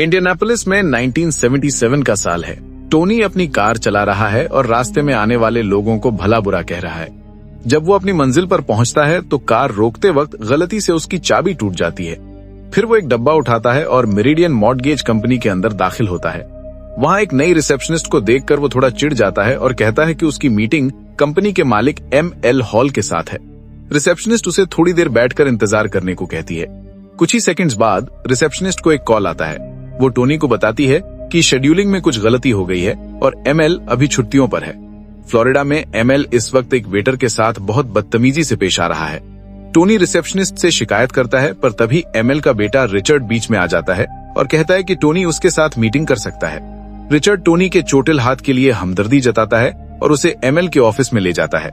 Indianapolis में 1977 का साल है। टोनी अपनी कार चला रहा है और रास्ते में आने वाले लोगों को भला बुरा कह रहा है। जब वो अपनी मंजिल पर पहुंचता है तो कार रोकते वक्त गलती से उसकी चाबी टूट जाती है। फिर वो एक डब्बा उठाता है और मेरिडियन मॉर्टगेज कंपनी के अंदर दाखिल होता है। वहां एक नई रिसेप्शनिस्ट को देखकर वो थोड़ा चिढ़ जाता है और कहता है कि उसकी मीटिंग कंपनी के मालिक ML हॉल के साथ है। रिसेप्शनिस्ट उसे थोड़ी देर बैठकर इंतजार करने को कहती है। कुछ ही सेकंड्स बाद रिसेप्शनिस्ट को एक कॉल आता है। वो टोनी को बताती है कि शेड्यूलिंग में कुछ गलती हो गई है और ML अभी छुट्टियों पर है। फ्लोरिडा में ML इस वक्त एक वेटर के साथ बहुत बदतमीजी से पेश आ रहा है। टोनी रिसेप्शनिस्ट से शिकायत करता है, पर तभी ML का बेटा रिचर्ड बीच में आ जाता है और कहता है कि टोनी उसके साथ मीटिंग कर सकता है। रिचर्ड टोनी के चोटिल हाथ के लिए हमदर्दी जताता है और उसे ML के ऑफिस में ले जाता है।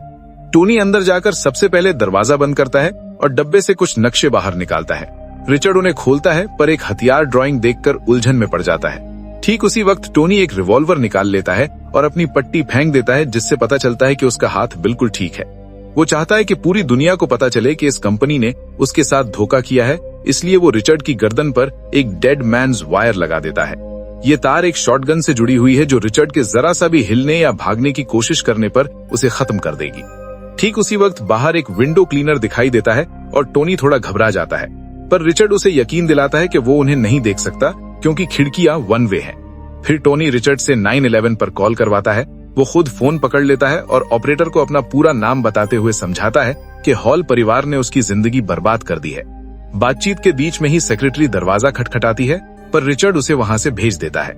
टोनी अंदर जाकर सबसे पहले दरवाजा बंद करता है और डब्बे से कुछ नक्शे बाहर निकालता है। रिचर्ड उन्हें खोलता है, पर एक हथियार ड्राइंग देखकर उलझन में पड़ जाता है। ठीक उसी वक्त टोनी एक रिवॉल्वर निकाल लेता है और अपनी पट्टी फेंक देता है, जिससे पता चलता है कि उसका हाथ बिल्कुल ठीक है। वो चाहता है कि पूरी दुनिया को पता चले कि इस कंपनी ने उसके साथ धोखा किया है, इसलिए वो रिचर्ड की गर्दन पर एक डेड मैन्स वायर लगा देता है। ये तार एक शॉटगन से जुड़ी हुई है जो रिचर्ड के जरा सा भी हिलने या भागने की कोशिश करने पर उसे खत्म कर देगी। ठीक उसी वक्त बाहर एक विंडो क्लीनर दिखाई देता है और टोनी थोड़ा घबरा जाता है, पर रिचर्ड उसे यकीन दिलाता है कि वो उन्हें नहीं देख सकता क्योंकि खिड़कियां वन वे हैं। फिर टोनी रिचर्ड से 911 पर कॉल करवाता है। वो खुद फोन पकड़ लेता है और ऑपरेटर को अपना पूरा नाम बताते हुए समझाता है कि हॉल परिवार ने उसकी जिंदगी बर्बाद कर दी है। बातचीत के बीच में ही सेक्रेटरी दरवाजा खटखटाती है, पर रिचर्ड उसे वहां से भेज देता है।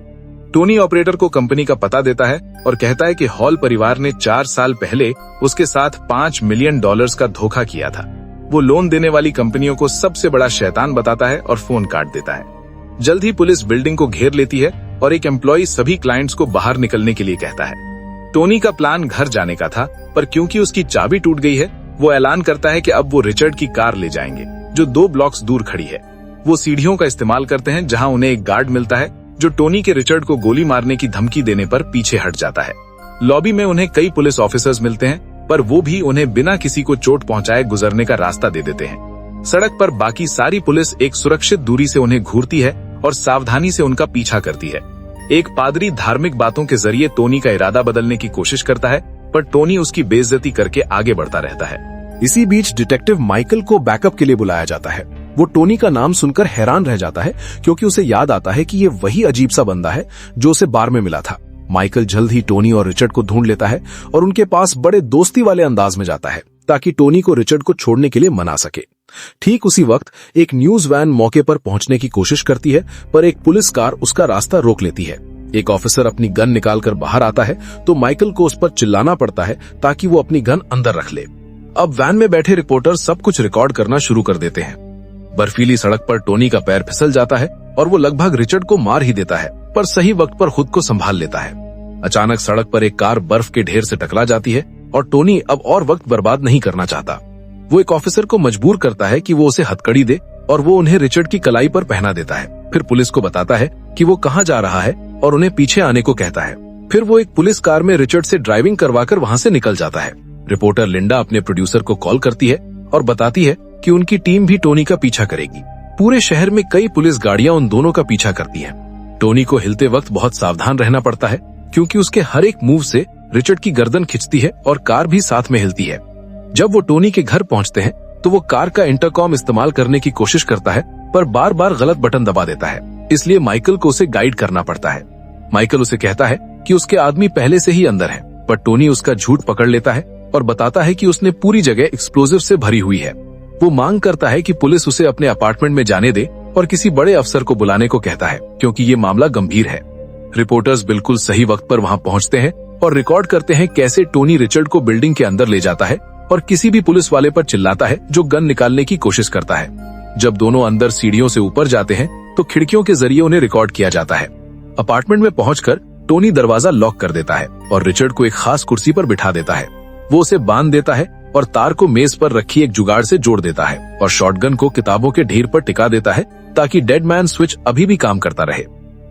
टोनी ऑपरेटर को कंपनी का पता देता है और कहता है कि हॉल परिवार ने 4 साल पहले उसके साथ $5 मिलियन का धोखा किया था। वो लोन देने वाली कंपनियों को सबसे बड़ा शैतान बताता है और फोन काट देता है। जल्द ही पुलिस बिल्डिंग को घेर लेती है और एक एम्प्लॉय सभी क्लाइंट्स को बाहर निकलने के लिए कहता है। टोनी का प्लान घर जाने का था, पर क्योंकि उसकी चाबी टूट गई है, वो ऐलान करता है कि अब वो रिचर्ड की कार ले जाएंगे, जो 2 ब्लॉक्स दूर खड़ी है। वो सीढ़ियों का इस्तेमाल करते हैं, जहां उन्हें एक गार्ड मिलता है जो टोनी के रिचर्ड को गोली मारने की धमकी देने पर पीछे हट जाता है। लॉबी में उन्हें कई पुलिस ऑफिसर्स मिलते हैं, पर वो भी उन्हें बिना किसी को चोट पहुंचाए गुजरने का रास्ता दे देते हैं। सड़क पर बाकी सारी पुलिस एक सुरक्षित दूरी से उन्हें घूरती है और सावधानी से उनका पीछा करती है। एक पादरी धार्मिक बातों के जरिए टोनी का इरादा बदलने की कोशिश करता है, पर टोनी उसकी बेइज्जती करके आगे बढ़ता रहता है। इसी बीच डिटेक्टिव माइकल को बैकअप के लिए बुलाया जाता है। वो टोनी का नाम सुनकर हैरान रह जाता है, क्योंकि उसे याद आता है कि ये वही अजीब सा बंदा है जो उसे बार में मिला था। माइकल जल्द ही टोनी और रिचर्ड को ढूंढ लेता है और उनके पास बड़े दोस्ती वाले अंदाज में जाता है, ताकि टोनी को रिचर्ड को छोड़ने के लिए मना सके। ठीक उसी वक्त एक न्यूज वैन मौके पर पहुंचने की कोशिश करती है, पर एक पुलिस कार उसका रास्ता रोक लेती है। एक ऑफिसर अपनी गन निकालकर बाहर आता है तो माइकल को उस पर चिल्लाना पड़ता है ताकि वो अपनी गन अंदर रख ले। अब वैन में बैठे रिपोर्टर सब कुछ रिकॉर्ड करना शुरू कर देते हैं। बर्फीली सड़क पर टोनी का पैर फिसल जाता है और वो लगभग रिचर्ड को मार ही देता है, पर सही वक्त पर खुद को संभाल लेता है। अचानक सड़क पर एक कार बर्फ के ढेर से टकरा जाती है और टोनी अब और वक्त बर्बाद नहीं करना चाहता। वो एक ऑफिसर को मजबूर करता है कि वो उसे हथकड़ी दे और वो उन्हें रिचर्ड की कलाई पर पहना देता है। फिर पुलिस को बताता है कि वो कहाँ जा रहा है और उन्हें पीछे आने को कहता है। फिर वो एक पुलिस कार में रिचर्ड से ड्राइविंग करवाकर वहां से निकल जाता है। रिपोर्टर लिंडा अपने प्रोड्यूसर को कॉल करती है और बताती है कि उनकी टीम भी टोनी का पीछा करेगी। पूरे शहर में कई पुलिस गाड़ियां उन दोनों का पीछा करती हैं। टोनी को हिलते वक्त बहुत सावधान रहना पड़ता है, क्योंकि उसके हर एक मूव से रिचर्ड की गर्दन खिंचती है और कार भी साथ में हिलती है। जब वो टोनी के घर पहुंचते हैं तो वो कार का इंटरकॉम इस्तेमाल करने की कोशिश करता है, पर बार बार गलत बटन दबा देता है, इसलिए माइकल को उसे गाइड करना पड़ता है। माइकल उसे कहता है कि उसके आदमी पहले से ही अंदर है, पर टोनी उसका झूठ पकड़ लेता है और बताता है कि उसने पूरी जगह एक्सप्लोजिव से भरी हुई है। वो मांग करता है कि पुलिस उसे अपने अपार्टमेंट में जाने दे और किसी बड़े अफसर को बुलाने को कहता है, क्योंकि ये मामला गंभीर है। रिपोर्टर्स बिल्कुल सही वक्त पर वहां पहुंचते हैं और रिकॉर्ड करते हैं कैसे टोनी रिचर्ड को बिल्डिंग के अंदर ले जाता है और किसी भी पुलिस वाले पर चिल्लाता है जो गन निकालने की कोशिश करता है। जब दोनों अंदर सीढ़ियों से ऊपर जाते हैं तो खिड़कियों के जरिए उन्हें रिकॉर्ड किया जाता है। अपार्टमेंट में पहुंचकर टोनी दरवाजा लॉक कर देता है और रिचर्ड को एक खास कुर्सी पर बिठा देता है। वो उसे बांध देता है और तार को मेज पर रखी एक जुगाड़ से जोड़ देता है और शॉटगन को किताबों के ढेर पर टिका देता है, ताकि डेड मैन स्विच अभी भी काम करता रहे।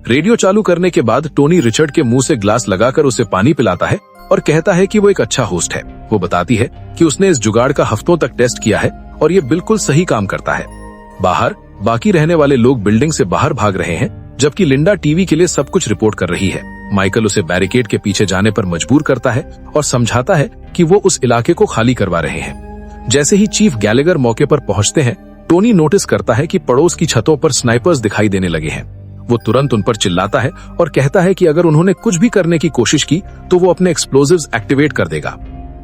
रेडियो चालू करने के बाद टोनी रिचर्ड के मुंह से ग्लास लगाकर उसे पानी पिलाता है और कहता है कि वो एक अच्छा होस्ट है। वो बताती है कि उसने इस जुगाड़ का हफ्तों तक टेस्ट किया है और ये बिल्कुल सही काम करता है। बाहर बाकी रहने वाले लोग बिल्डिंग से बाहर भाग रहे हैं, जबकि लिंडा टीवी के लिए सब कुछ रिपोर्ट कर रही है। माइकल उसे बैरिकेड के पीछे जाने पर मजबूर करता है और समझाता है कि वो उस इलाके को खाली करवा रहे हैं। जैसे ही चीफ गैलेगर मौके पर पहुंचते हैं, टोनी नोटिस करता है कि पड़ोस की छतों पर स्नाइपर्स दिखाई देने लगे हैं। वो तुरंत उन पर चिल्लाता है और कहता है कि अगर उन्होंने कुछ भी करने की कोशिश की तो वो अपने एक्सप्लोजिव्स एक्टिवेट कर देगा।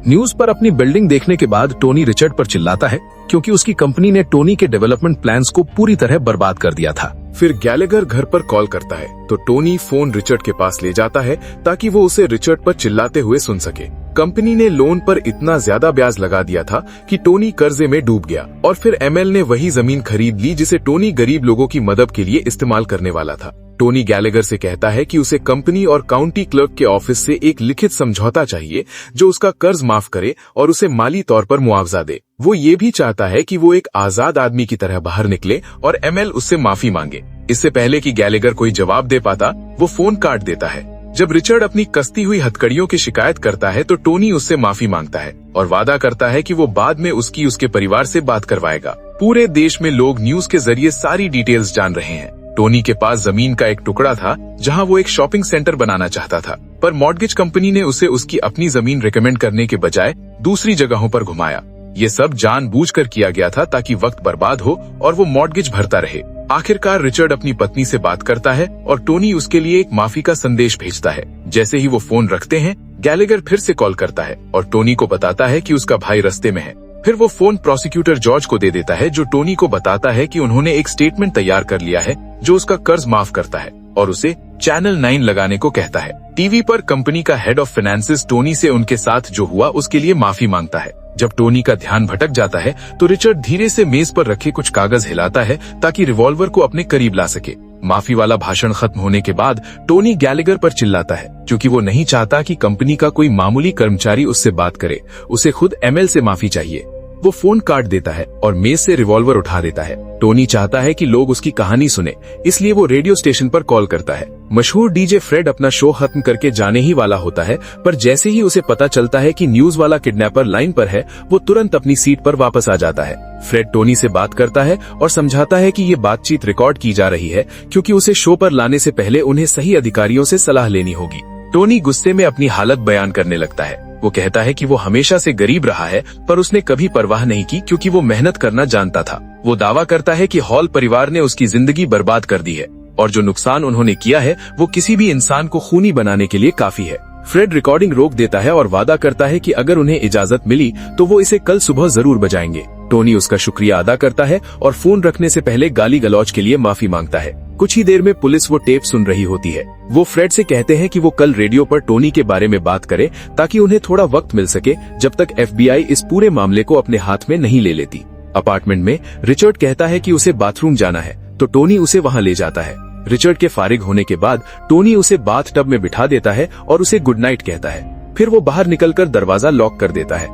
न्यूज पर अपनी बिल्डिंग देखने के बाद टोनी रिचर्ड पर चिल्लाता है क्योंकि उसकी कंपनी ने टोनी के डेवलपमेंट प्लान्स को पूरी तरह बर्बाद कर दिया था। फिर गैलेगर घर पर कॉल करता है तो टोनी फोन रिचर्ड के पास ले जाता है ताकि वो उसे रिचर्ड पर चिल्लाते हुए सुन सके। कंपनी ने लोन पर इतना ज्यादा ब्याज लगा दिया था कि टोनी कर्जे में डूब गया और फिर एमएल ने वही जमीन खरीद ली जिसे टोनी गरीब लोगों की मदद के लिए इस्तेमाल करने वाला था। टोनी गैलेगर से कहता है कि उसे कंपनी और काउंटी क्लर्क के ऑफिस से एक लिखित समझौता चाहिए जो उसका कर्ज माफ करे और उसे माली तौर पर मुआवजा दे। वो ये भी चाहता है कि वो एक आजाद आदमी की तरह बाहर निकले और एमएल उससे माफी मांगे। इससे पहले कि गैलेगर कोई जवाब दे पाता, वो फोन काट देता है। जब रिचर्ड अपनी कसती हुई हथकड़ियों की शिकायत करता है तो टोनी उससे माफी मांगता है और वादा करता है कि वो बाद में उसके परिवार से बात करवाएगा। पूरे देश में लोग न्यूज के जरिए सारी डिटेल्स जान रहे हैं। टोनी के पास जमीन का एक टुकड़ा था जहां वो एक शॉपिंग सेंटर बनाना चाहता था, पर मॉर्गेज कंपनी ने उसे उसकी अपनी जमीन रिकमेंड करने के बजाय दूसरी जगहों पर घुमाया। ये सब जानबूझकर किया गया था ताकि वक्त बर्बाद हो और वो मॉर्गेज भरता रहे। आखिरकार रिचर्ड अपनी पत्नी से बात करता है और टोनी उसके लिए एक माफी का संदेश भेजता है। जैसे ही वो फोन रखते हैं, गैलेगर फिर से कॉल करता है और टोनी को बताता है कि उसका भाई रास्ते में है। फिर वो फोन प्रोसिक्यूटर जॉर्ज को दे देता है जो टोनी को बताता है कि उन्होंने एक स्टेटमेंट तैयार कर लिया है जो उसका कर्ज माफ करता है और उसे चैनल 9 लगाने को कहता है। टीवी पर कंपनी का हेड ऑफ फाइनेंसेस टोनी से उनके साथ जो हुआ उसके लिए माफी मांगता है। जब टोनी का ध्यान भटक जाता है तो रिचर्ड धीरे से मेज पर रखे कुछ कागज हिलाता है ताकि रिवॉल्वर को अपने करीब ला सके। माफी वाला भाषण खत्म होने के बाद टोनी गैलेगर पर चिल्लाता है क्योंकि वो नहीं चाहता कि कंपनी का कोई मामूली कर्मचारी उससे बात करे। उसे खुद एमएल से माफी चाहिए। वो फोन काट देता है और मेज से रिवॉल्वर उठा देता है। टोनी चाहता है कि लोग उसकी कहानी सुने, इसलिए वो रेडियो स्टेशन पर कॉल करता है। मशहूर डीजे फ्रेड अपना शो खत्म करके जाने ही वाला होता है, पर जैसे ही उसे पता चलता है कि न्यूज वाला किडनैपर लाइन पर है, वो तुरंत अपनी सीट पर वापस आ जाता है। फ्रेड टोनी से बात करता है और समझाता है कि ये बातचीत रिकॉर्ड की जा रही है क्योंकि उसे शो पर लाने से पहले उन्हें सही अधिकारियों से सलाह लेनी होगी। टोनी गुस्से में अपनी हालत बयान करने लगता है। वो कहता है कि वो हमेशा से गरीब रहा है, पर उसने कभी परवाह नहीं की क्योंकि वो मेहनत करना जानता था। वो दावा करता है कि हॉल परिवार ने उसकी जिंदगी बर्बाद कर दी है और जो नुकसान उन्होंने किया है वो किसी भी इंसान को खूनी बनाने के लिए काफी है। फ्रेड रिकॉर्डिंग रोक देता है और वादा करता है कि अगर उन्हें इजाजत मिली तो वो इसे कल सुबह जरूर बजाएंगे। टोनी उसका शुक्रिया अदा करता है और फोन रखने से पहले गाली गलौज के लिए माफी मांगता है। कुछ ही देर में पुलिस वो टेप सुन रही होती है। वो फ्रेड से कहते हैं कि वो कल रेडियो पर टोनी के बारे में बात करे ताकि उन्हें थोड़ा वक्त मिल सके जब तक FBI इस पूरे मामले को अपने हाथ में नहीं ले लेती। अपार्टमेंट में रिचर्ड कहता है कि उसे बाथरूम जाना है तो टोनी उसे वहां ले जाता है। रिचर्ड के फारिग होने के बाद टोनी उसे बाथ टब में बिठा देता है और उसे गुड नाइट कहता है। फिर वो बाहर निकलकर दरवाजा लॉक कर देता है।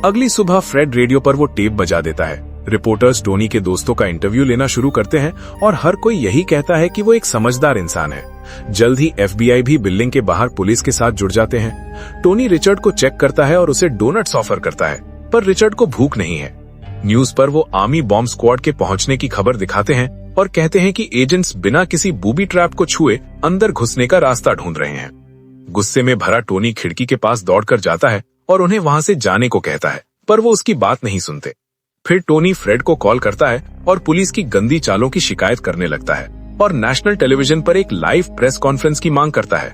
अगली सुबह फ्रेड रेडियो पर वो टेप बजा देता है। रिपोर्टर्स टोनी के दोस्तों का इंटरव्यू लेना शुरू करते हैं और हर कोई यही कहता है कि वो एक समझदार इंसान है। जल्द ही FBI भी बिल्डिंग के बाहर पुलिस के साथ जुड़ जाते हैं। टोनी रिचर्ड को चेक करता है और उसे डोनट्स ऑफर करता है, पर रिचर्ड को भूख नहीं है। न्यूज पर वो आर्मी बॉम्ब स्क्वाड के पहुंचने की खबर दिखाते हैं और कहते हैं कि एजेंट्स बिना किसी बूबी ट्रैप को छुए अंदर घुसने का रास्ता ढूंढ रहे हैं। गुस्से में भरा टोनी खिड़की के पास दौड़कर जाता है और उन्हें वहां से जाने को कहता है, पर वो उसकी बात नहीं सुनते। फिर टोनी फ्रेड को कॉल करता है और पुलिस की गंदी चालों की शिकायत करने लगता है और नेशनल टेलीविजन पर एक लाइव प्रेस कॉन्फ्रेंस की मांग करता है।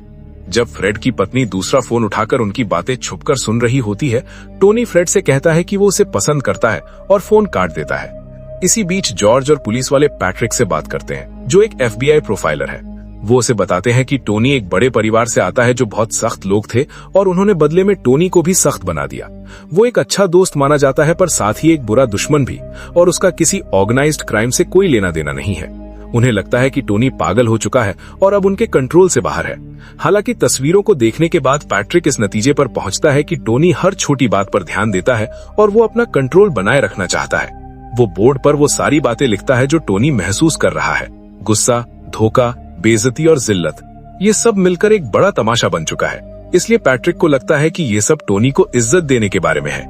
जब फ्रेड की पत्नी दूसरा फोन उठाकर उनकी बातें छुपकर सुन रही होती है, टोनी फ्रेड से कहता है कि वो उसे पसंद करता है और फोन काट देता है। इसी बीच जॉर्ज और पुलिस वाले पैट्रिक से बात करते हैं, जो एक FBI प्रोफाइलर है। वो उसे बताते हैं कि टोनी एक बड़े परिवार से आता है जो बहुत सख्त लोग थे और उन्होंने बदले में टोनी को भी सख्त बना दिया। वो एक अच्छा दोस्त माना जाता है, पर साथ ही एक बुरा दुश्मन भी, और उसका किसी ऑर्गेनाइज्ड क्राइम से कोई लेना देना नहीं है। उन्हें लगता है कि टोनी पागल हो चुका है और अब उनके कंट्रोल से बाहर है। हालांकि तस्वीरों को देखने के बाद पैट्रिक इस नतीजे पर पहुंचता है कि टोनी हर छोटी बात पर ध्यान देता है और वो अपना कंट्रोल बनाए रखना चाहता है। वो बोर्ड पर वो सारी बातें लिखता है जो टोनी महसूस कर रहा है। गुस्सा, धोखा, बेइज्जती और जिल्लत, ये सब मिलकर एक बड़ा तमाशा बन चुका है। इसलिए पैट्रिक को लगता है कि ये सब टोनी को इज्जत देने के बारे में है।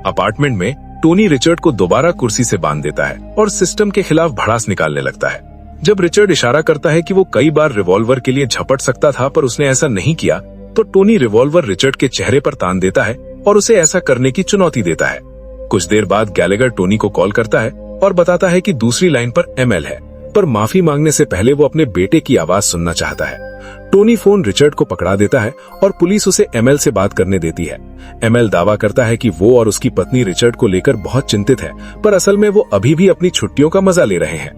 अपार्टमेंट में टोनी रिचर्ड को दोबारा कुर्सी से बांध देता है और सिस्टम के खिलाफ भड़ास निकालने लगता है। जब रिचर्ड इशारा करता है कि वो कई बार रिवॉल्वर के लिए झपट सकता था पर उसने ऐसा नहीं किया, तो टोनी रिवॉल्वर रिचर्ड के चेहरे पर तान देता है और उसे ऐसा करने की चुनौती देता है। कुछ देर बाद गैलेगर टोनी को कॉल करता है और बताता है कि दूसरी लाइन पर एमएल है, पर माफी मांगने से पहले वो अपने बेटे की आवाज सुनना चाहता है। टोनी फोन रिचर्ड को पकड़ा देता है और पुलिस उसे एमएल से बात करने देती है। एमएल दावा करता है कि वो और उसकी पत्नी रिचर्ड को लेकर बहुत चिंतित है, पर असल में वो अभी भी अपनी छुट्टियों का मजा ले रहे हैं।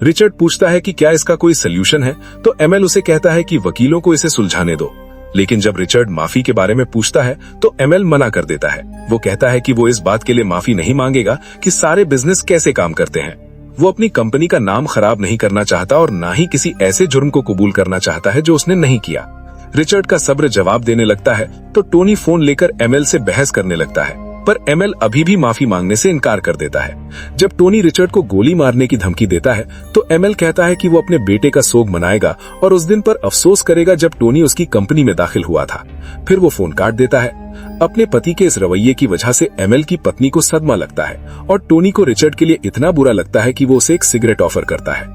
रिचर्ड पूछता है कि क्या इसका कोई सोल्यूशन है, तो एमएल उसे कहता है कि वकीलों को इसे सुलझाने दो। लेकिन जब रिचर्ड माफी के बारे में पूछता है तो एमएल मना कर देता है। वो कहता है कि वो इस बात के लिए माफी नहीं मांगेगा कि सारे बिजनेस कैसे काम करते हैं। वो अपनी कंपनी का नाम खराब नहीं करना चाहता और ना ही किसी ऐसे जुर्म को कबूल करना चाहता है जो उसने नहीं किया। रिचर्ड का सब्र जवाब देने लगता है तो टोनी फोन लेकर एमएल से बहस करने लगता है, पर एमएल अभी भी माफी मांगने से इनकार कर देता है। जब टोनी रिचर्ड को गोली मारने की धमकी देता है तो एमएल कहता है कि वो अपने बेटे का सोग मनाएगा और उस दिन पर अफसोस करेगा जब टोनी उसकी कंपनी में दाखिल हुआ था। फिर वो फोन काट देता है। अपने पति के इस रवैये की वजह से एमएल की पत्नी को सदमा लगता है और टोनी को रिचर्ड के लिए इतना बुरा लगता है कि वो उसे एक सिगरेट ऑफर करता है।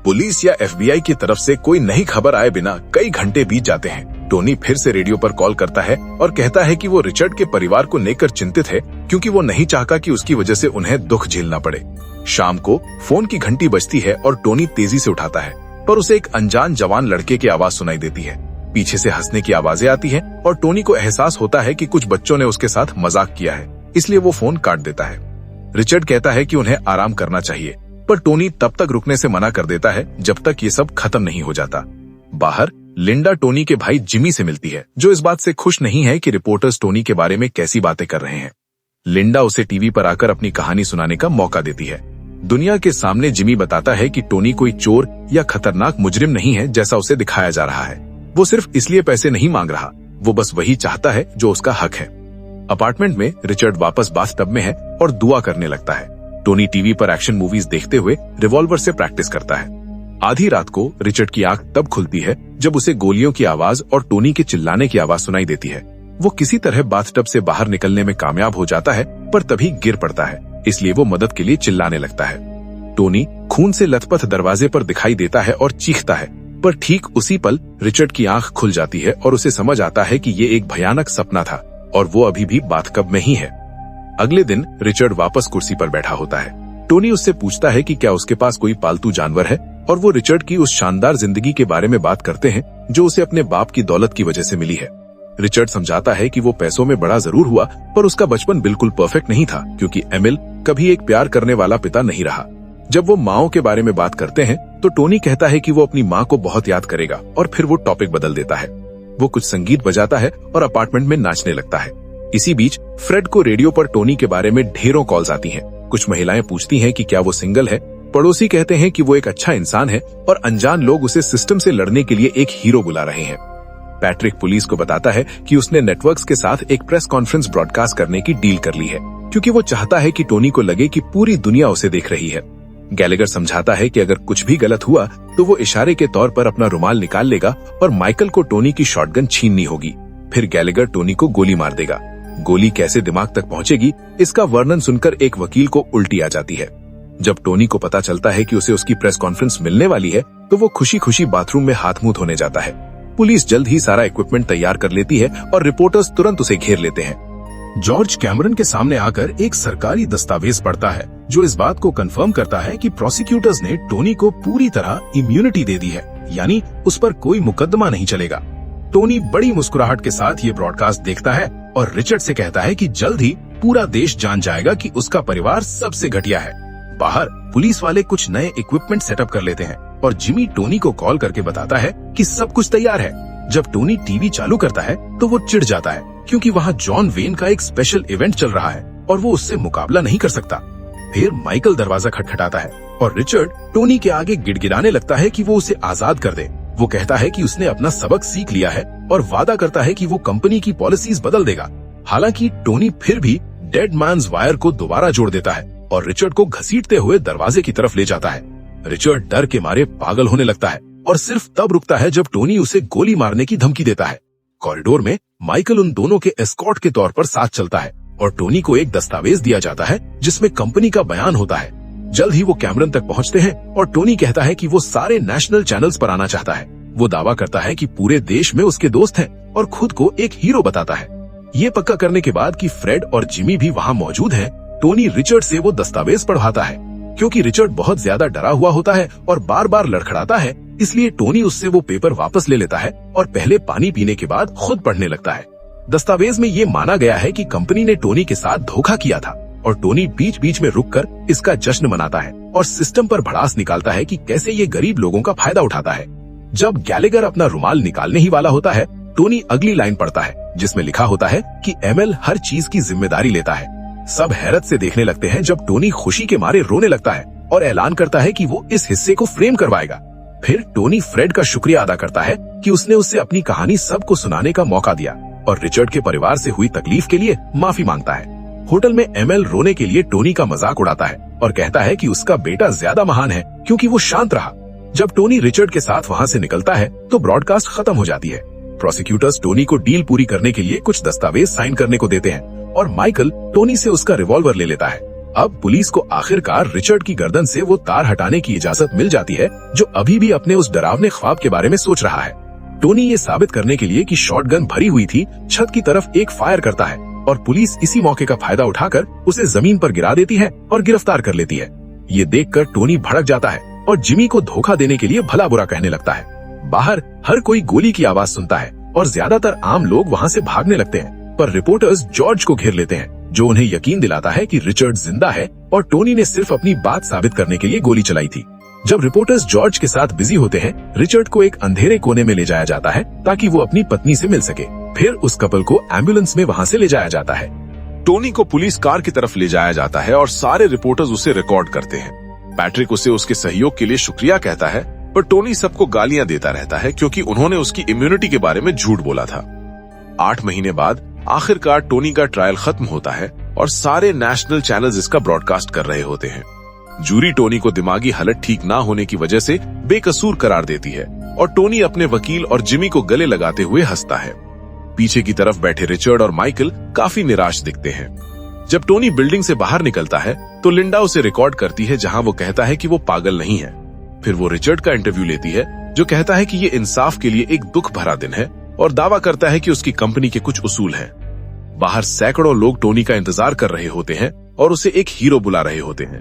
पुलिस या एफबीआई की तरफ से कोई नई खबर आए बिना कई घंटे बीत जाते हैं। टोनी फिर से रेडियो पर कॉल करता है और कहता है कि वो रिचर्ड के परिवार को लेकर चिंतित है, क्योंकि वो नहीं चाहता कि उसकी वजह से उन्हें दुख झेलना पड़े। शाम को फोन की घंटी बजती है और टोनी तेजी से उठाता है, पर उसे एक अनजान जवान लड़के की आवाज सुनाई देती है। पीछे से हंसने की आवाजें आती हैं और टोनी को एहसास होता है कि कुछ बच्चों ने उसके साथ मजाक किया है, इसलिए वो फोन काट देता है। रिचर्ड कहता है कि उन्हें आराम करना चाहिए, पर टोनी तब तक रुकने से मना कर देता है जब तक ये सब खत्म नहीं हो जाता। बाहर लिंडा टोनी के भाई जिमी से मिलती है, जो इस बात से खुश नहीं है कि रिपोर्टर्स टोनी के बारे में कैसी बातें कर रहे हैं। लिंडा उसे टीवी पर आकर अपनी कहानी सुनाने का मौका देती है। दुनिया के सामने जिमी बताता है कि टोनी कोई चोर या खतरनाक मुजरिम नहीं है जैसा उसे दिखाया जा रहा है। वो सिर्फ इसलिए पैसे नहीं मांग रहा, वो बस वही चाहता है जो उसका हक है। अपार्टमेंट में रिचर्ड वापस बाथटब में है और दुआ करने लगता है। टोनी टीवी पर एक्शन मूवीज देखते हुए रिवॉल्वर से प्रैक्टिस करता है। आधी रात को रिचर्ड की आंख तब खुलती है जब उसे गोलियों की आवाज और टोनी के चिल्लाने की आवाज सुनाई देती है। वो किसी तरह बाथटब से बाहर निकलने में कामयाब हो जाता है, पर तभी गिर पड़ता है, इसलिए वो मदद के लिए चिल्लाने लगता है। टोनी खून से लथपथ दरवाजे पर दिखाई देता है और चीखता है, पर ठीक उसी पल रिचर्ड की आंख खुल जाती है और उसे समझ आता है कि ये एक भयानक सपना था और वो अभी भी बाथटब में ही है। अगले दिन रिचर्ड वापस कुर्सी पर बैठा होता है। टोनी उससे पूछता है कि क्या उसके पास कोई पालतू जानवर है, और वो रिचर्ड की उस शानदार जिंदगी के बारे में बात करते हैं जो उसे अपने बाप की दौलत की वजह से मिली है। रिचर्ड समझाता है कि वो पैसों में बड़ा जरूर हुआ, पर उसका बचपन बिल्कुल परफेक्ट नहीं था, क्योंकि एमिल कभी एक प्यार करने वाला पिता नहीं रहा। जब वो माओ के बारे में बात करते हैं तो टोनी कहता है कि वो अपनी माँ को बहुत याद करेगा, और फिर वो टॉपिक बदल देता है। वो कुछ संगीत बजाता है और अपार्टमेंट में नाचने लगता है। इसी बीच फ्रेड को रेडियो पर टोनी के बारे में ढेरों कॉल्स आती हैं। कुछ महिलाएं पूछती हैं कि क्या वो सिंगल है, पड़ोसी कहते हैं कि वो एक अच्छा इंसान है, और अनजान लोग उसे सिस्टम से लड़ने के लिए एक हीरो बुला रहे हैं। पैट्रिक पुलिस को बताता है कि उसने नेटवर्क्स के साथ एक प्रेस कॉन्फ्रेंस ब्रॉडकास्ट करने की डील कर ली है, क्योंकि वो चाहता है कि टोनी को लगे कि पूरी दुनिया उसे देख रही है। गैलेगर समझाता है कि अगर कुछ भी गलत हुआ तो वो इशारे के तौर पर अपना रुमाल निकाल लेगा और माइकल को टोनी की शॉटगन छीननी होगी। फिर गैलेगर टोनी को गोली मार देगा। गोली कैसे दिमाग तक पहुंचेगी, इसका वर्णन सुनकर एक वकील को उल्टी आ जाती है। जब टोनी को पता चलता है कि उसे उसकी प्रेस कॉन्फ्रेंस मिलने वाली है तो वो खुशी खुशी बाथरूम में हाथ मुंह धोने जाता है। पुलिस जल्द ही सारा इक्विपमेंट तैयार कर लेती है और रिपोर्टर्स तुरंत उसे घेर लेते हैं। जॉर्ज कैमरन के सामने आकर एक सरकारी दस्तावेज पढ़ता है जो इस बात को कंफर्म करता है कि प्रोसिक्यूटर्स ने टोनी को पूरी तरह इम्यूनिटी दे दी है, यानी उस पर कोई मुकदमा नहीं चलेगा। टोनी बड़ी मुस्कुराहट के साथ ये ब्रॉडकास्ट देखता है और रिचर्ड से कहता है कि जल्द ही पूरा देश जान जाएगा कि उसका परिवार सबसे घटिया है। बाहर पुलिस वाले कुछ नए इक्विपमेंट सेटअप कर लेते हैं और जिमी टोनी को कॉल करके बताता है कि सब कुछ तैयार है। जब टोनी टीवी चालू करता है तो वो चिढ़ जाता है, क्योंकि वहाँ जॉन वेन का एक स्पेशल इवेंट चल रहा है और वो उससे मुकाबला नहीं कर सकता। फिर माइकल दरवाजा खटखटाता है और रिचर्ड टोनी के आगे गिड़गिड़ाने लगता है कि वो उसे आजाद कर दे। वो कहता है कि उसने अपना सबक सीख लिया है और वादा करता है कि वो कंपनी की पॉलिसीज बदल देगा। हालांकि टोनी फिर भी डेड मैन्स वायर को दोबारा जोड़ देता है और रिचर्ड को घसीटते हुए दरवाजे की तरफ ले जाता है। रिचर्ड डर के मारे पागल होने लगता है और सिर्फ तब रुकता है जब टोनी उसे गोली मारने की धमकी देता है। कॉरिडोर में माइकल उन दोनों के एस्कॉर्ट के तौर पर साथ चलता है और टोनी को एक दस्तावेज दिया जाता है जिसमें कंपनी का बयान होता है। जल्द ही वो कैमरन तक पहुंचते हैं और टोनी कहता है कि वो सारे नेशनल चैनल्स पर आना चाहता है। वो दावा करता है कि पूरे देश में उसके दोस्त हैं और खुद को एक हीरो बताता है। ये पक्का करने के बाद कि फ्रेड और जिमी भी वहाँ मौजूद हैं, टोनी रिचर्ड से वो दस्तावेज पढ़वाता है। क्योंकि रिचर्ड बहुत ज्यादा डरा हुआ होता है और बार बार लड़खड़ाता है, इसलिए टोनी उससे वो पेपर वापस ले लेता है और पहले पानी पीने के बाद खुद पढ़ने लगता है। दस्तावेज में ये माना गया है कि कंपनी ने टोनी के साथ धोखा किया था और टोनी बीच बीच में रुककर इसका जश्न मनाता है और सिस्टम पर भड़ास निकालता है कि कैसे ये गरीब लोगों का फायदा उठाता है। जब गैलेगर अपना रुमाल निकालने ही वाला होता है, टोनी अगली लाइन पढ़ता है जिसमें लिखा होता है कि एमएल हर चीज की जिम्मेदारी लेता है। सब हैरत से देखने लगते हैं जब टोनी खुशी के मारे रोने लगता है और ऐलान करता है कि वो इस हिस्से को फ्रेम करवाएगा। फिर टोनी फ्रेड का शुक्रिया अदा करता है कि उसने उससे अपनी कहानी सबको सुनाने का मौका दिया और रिचर्ड के परिवार से हुई तकलीफ के लिए माफी मांगता है। होटल में एमएल रोने के लिए टोनी का मजाक उड़ाता है और कहता है कि उसका बेटा ज्यादा महान है क्योंकि वो शांत रहा। जब टोनी रिचर्ड के साथ वहाँ से निकलता है तो ब्रॉडकास्ट खत्म हो जाती है। प्रोसिक्यूटर्स टोनी को डील पूरी करने के लिए कुछ दस्तावेज साइन करने को देते हैं और माइकल टोनी से उसका रिवॉल्वर ले लेता है। अब पुलिस को आखिरकार रिचर्ड की गर्दन से वो तार हटाने की इजाजत मिल जाती है जो अभी भी अपने उस डरावने ख्वाब के बारे में सोच रहा है। टोनी ये साबित करने के लिए कि शॉटगन भरी हुई थी, छत की तरफ एक फायर करता है और पुलिस इसी मौके का फायदा उठाकर उसे जमीन पर गिरा देती है और गिरफ्तार कर लेती है। ये देखकर टोनी भड़क जाता है और जिमी को धोखा देने के लिए भला बुरा कहने लगता है। बाहर हर कोई गोली की आवाज सुनता है और ज्यादातर आम लोग वहाँ से भागने लगते हैं, पर रिपोर्टर्स जॉर्ज को घेर लेते हैं जो उन्हें यकीन दिलाता है कि रिचर्ड जिंदा है और टोनी ने सिर्फ अपनी बात साबित करने के लिए गोली चलाई थी। जब रिपोर्टर्स जॉर्ज के साथ बिजी होते हैं, रिचर्ड को एक अंधेरे कोने में ले जाया जाता है ताकि वो अपनी पत्नी से मिल सके। फिर उस कपल को एम्बुलेंस में वहाँ से ले जाया जाता है। टोनी को पुलिस कार की तरफ ले जाया जाता है और सारे रिपोर्टर्स उसे रिकॉर्ड करते हैं। पैट्रिक उसे उसके सहयोग के लिए शुक्रिया कहता है, पर टोनी सबको गालियां देता रहता है क्योंकि उन्होंने उसकी इम्यूनिटी के बारे में झूठ बोला था। 8 महीने बाद आखिरकार टोनी का ट्रायल खत्म होता है और सारे नेशनल चैनल्स इसका ब्रॉडकास्ट कर रहे होते हैं। जूरी टोनी को दिमागी हालत ठीक ना होने की वजह से बेकसूर करार देती है और टोनी अपने वकील और जिमी को गले लगाते हुए हंसता है। पीछे की तरफ बैठे रिचर्ड और माइकल काफी निराश दिखते हैं। जब टोनी बिल्डिंग से बाहर निकलता है तो लिंडा उसे रिकॉर्ड करती है जहां वो कहता है कि वो पागल नहीं है। फिर वो रिचर्ड का इंटरव्यू लेती है जो कहता है कि ये इंसाफ के लिए एक दुख भरा दिन है और दावा करता है कि उसकी कंपनी के कुछ उसूल हैं। बाहर सैकड़ों लोग टोनी का इंतजार कर रहे होते हैं और उसे एक हीरो बुला रहे होते हैं।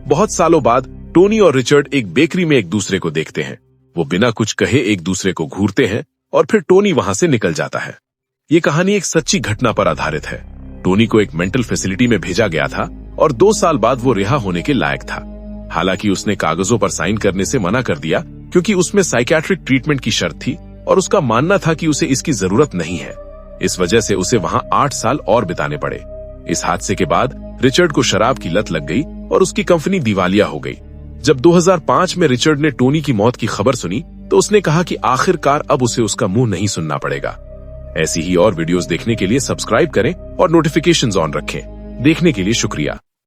बहुत सालों बाद टोनी और रिचर्ड एक बेकरी में एक दूसरे को देखते हैं। वो बिना कुछ कहे एक दूसरे को घूरते हैं और फिर टोनी वहां से निकल जाता है। ये कहानी एक सच्ची घटना पर आधारित है। टोनी को एक मेंटल फैसिलिटी में भेजा गया था और 2 साल बाद वो रिहा होने के लायक था। हालांकि उसने कागजों पर साइन करने से मना कर दिया क्योंकि उसमें साइकियाट्रिक ट्रीटमेंट की शर्त थी और उसका मानना था कि उसे इसकी जरूरत नहीं है। इस वजह से उसे वहां 8 साल और बिताने पड़े। इस हादसे के बाद रिचर्ड को शराब की लत लग गई और उसकी कंपनी दिवालिया हो गई। जब 2005 में रिचर्ड ने टोनी की मौत की खबर सुनी तो उसने कहा कि आखिरकार अब उसे उसका मुंह नहीं सुनना पड़ेगा। ऐसी ही और वीडियोस देखने के लिए सब्सक्राइब करें और नोटिफिकेशंस ऑन रखें। देखने के लिए शुक्रिया।